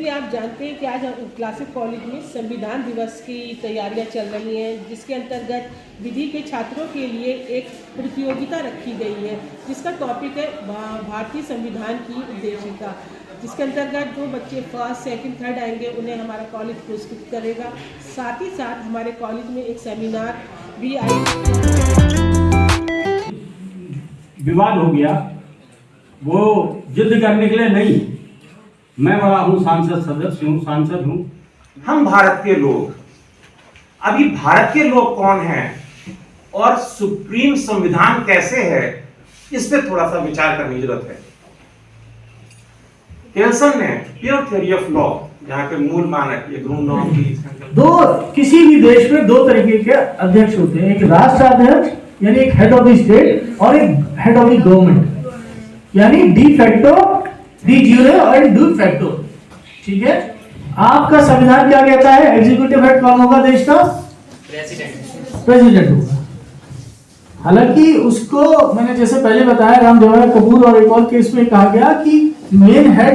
कि आप जानते हैं कि आज क्लासिक कॉलेज में संविधान दिवस की तैयारियां चल रही हैं, जिसके अंतर्गत विधि के छात्रों के लिए एक प्रतियोगिता रखी गई है, जिसका टॉपिक है भारतीय संविधान की उद्देशिका, जिसके अंतर्गत जो बच्चे फर्स्ट सेकंड थर्ड आएंगे उन्हें हमारा कॉलेज पुरस्कृत करेगा। साथ ही साथ हमारे कॉलेज में एक सेमिनार भी विवाद हो गया, वो युद्ध करने के लिए नहीं। मैं बड़ा हूँ, सांसद हूँ। हम भारत के लोग, अभी भारत के लोग कौन हैं और सुप्रीम संविधान कैसे है, इस पे थोड़ा सा विचार करने की जरूरत है। केल्सन ने प्योर थ्योरी ऑफ लॉ, यहाँ के मूल मानक ये ग्रूम नॉर्म की किसी भी देश में दो तरीके के अध्यक्ष होते हैं, एक राष्ट्राध्यक्ष यानी एक हेड ऑफ द स्टेट और एक हेड ऑफ द गवर्नमेंट, यानी डी फैक्टो, डी यूरे और डी फैक्टो। ठीक है, आपका संविधान क्या कहता है? एग्जीक्यूटिव हेड कौन होगा देश का? प्रेसिडेंट होगा। हालांकि उसको मैंने जैसे पहले बताया, रामदेवराय कपूर और एक और केस में कहा गया कि मेन हेड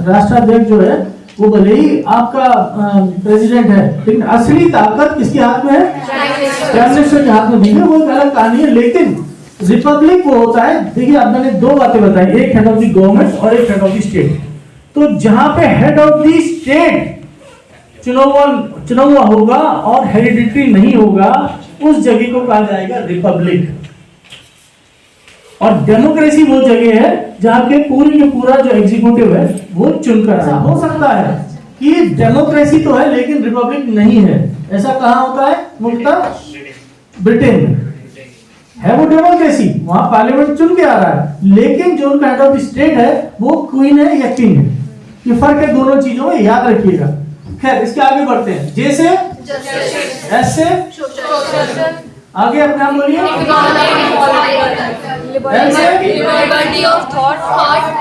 राष्ट्राध्यक्ष जो है वो भले ही आपका प्रेसिडेंट है, लेकिन असली ताकत किसके हाथ में है? प्राइम मिनिस्टर के हाथ में दी है। वो एक अलग कहानी है, लेकिन रिपब्लिक वो होता है। देखिए, अब मैंने दो बातें बताई, एक हेड ऑफ द गवर्नमेंट और एक हेड ऑफ द स्टेट। तो जहां पे हेड ऑफ द स्टेट चुनाव होगा और हेरिडिटरी नहीं होगा, उस जगह को कहा जाएगा रिपब्लिक। और डेमोक्रेसी वो जगह है जहां के पूरी के पूरा जो एग्जीक्यूटिव है वो चुनकर आता है। हो सकता है कि डेमोक्रेसी तो है लेकिन रिपब्लिक नहीं है, ऐसा कहां होता है? मुख्यतः ब्रिटेन में है वो डेमोक्रेसी, वहां पार्लियामेंट चुन के आ रहा है, लेकिन जो उनका हेड ऑफ स्टेट है वो क्वीन है या किंग है। ये फर्क है दोनों चीजों में, याद रखिएगा। खैर, इसके आगे बढ़ते हैं। जे से एस से आगे अपने आप बोलिए। एल से liberty of thought,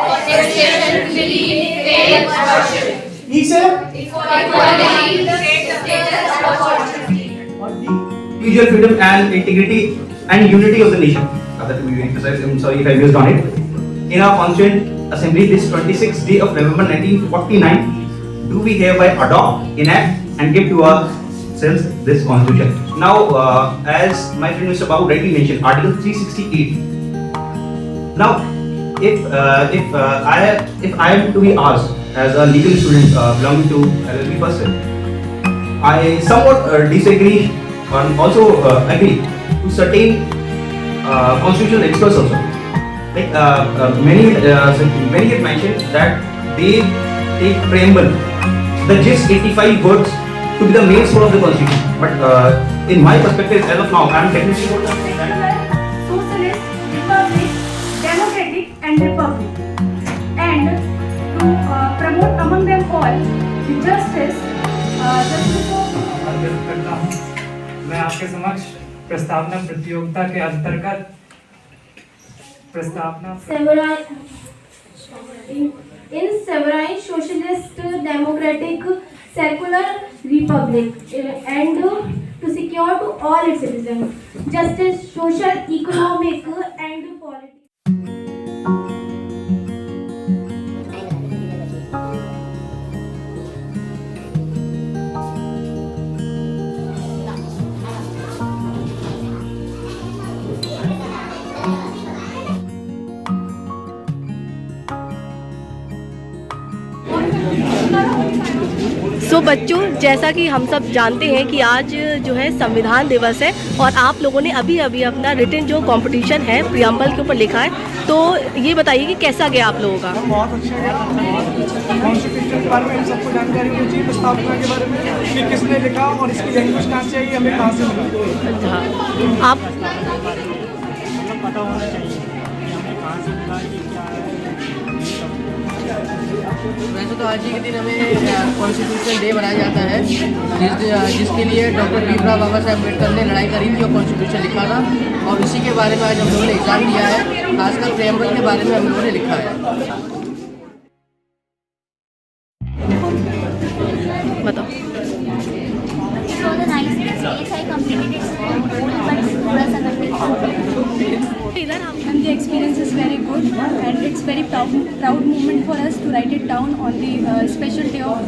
expression, belief, faith, worship. E से इक्वालिटी, स्टेटस, अपॉर्चुनिटी। और D individual freedom and integrity and unity of the nation. That to be very precise, I'm sorry if I missed on it. In our Constituent Assembly, this 26th day of November 1949, do we hereby adopt, enact, and give to ourselves this Constitution. Now, as my friend Mr. Babu rightly mentioned, Article 368. Now, if I am to be asked as a legal student belonging to LLB first year, I somewhat disagree and also agree to certain constitutional experts also. Like many have mentioned that they take preamble, the gist 85 words to be the main source of the constitution. But in my perspective, as of now, I am definitely going to say that socialist, republic, democratic and republic, and to promote among them all the justice करता हूँ। मैं आपके समक्ष प्रस्तावना प्रतियोगिता के अंतर्गत प्रस्तावना in sovereign socialist democratic secular republic and to secure to all its citizens justice, social, economic and political. सो बच्चों, जैसा कि हम सब जानते हैं कि आज जो है संविधान दिवस है और आप लोगों ने अभी अभी अपना रिटन जो कंपटीशन है प्रियम्बल के ऊपर लिखा है, तो ये बताइए कि कैसा गया आप लोगों का? बहुत अच्छा है। कॉन्स्टिट्यूशन के बारे में हम सबको जानकारी होनी चाहिए, प्रस्तावना के बारे में कि किसने लिखा और इसकी लैंग्वेज कहाँ से आई, हमें कहाँ से मिला। हाँ, आप पता होना चाहिए हमें कहाँ से मिला, ये क्या है। वैसे तो आज ही के दिन हमें कॉन्स्टिट्यूशन डे मनाया जाता है, जिसके लिए डॉक्टर भीमराव बाबा साहब अम्बेडकर ने लड़ाई करी थी और कॉन्स्टिट्यूशन लिखा था, और इसी के बारे में आज हम लोगों ने एग्जाम दिया है। खासकर प्रेम्बल के बारे में हम लोगों ने लिखा है। बताओ। थोड़ा सा करने इधर आप And the experience is very good, and it's very proud moment for us to write it down on the special day of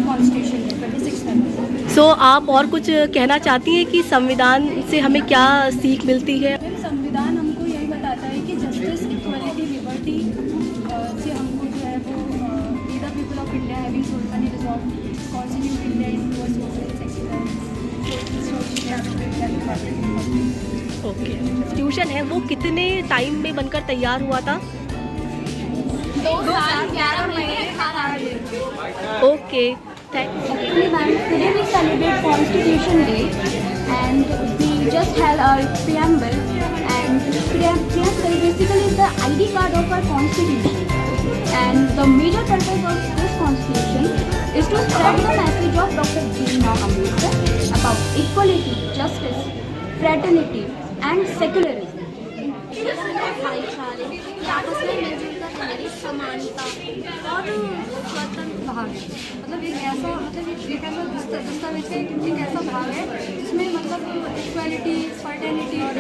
Constitution Day, 26th February. सो आप और कुछ कहना चाहती हैं कि संविधान से हमें क्या सीख मिलती है? मैम, संविधान हमको यही बताता है कि जस्टिस, इक्वलिटी, लिबर्टी से हमको जो है वो we the people of India having solemnly resolve constitute India into a social secular okay, tuition है वो कितने टाइम में बनकर तैयार हुआ था? 2 साल 11 महीने खाना। Okay, thank Actually, ma'am, today we celebrate Constitution Day, and we just held our preamble. And preamble basically is the ID card of our Constitution. And the major purpose of this Constitution is to spread the message of Dr. Bhimrao Ambedkar about equality, justice, fraternity, and secularism. भाईचारे, आपस में मिलजुल कर रहने, समानता और स्वतंत्र भाग। मतलब एक ऐसा दस्तावेज का एक ऐसा भाग है जिसमें मतलब इक्वालिटी, फर्टर्निटी और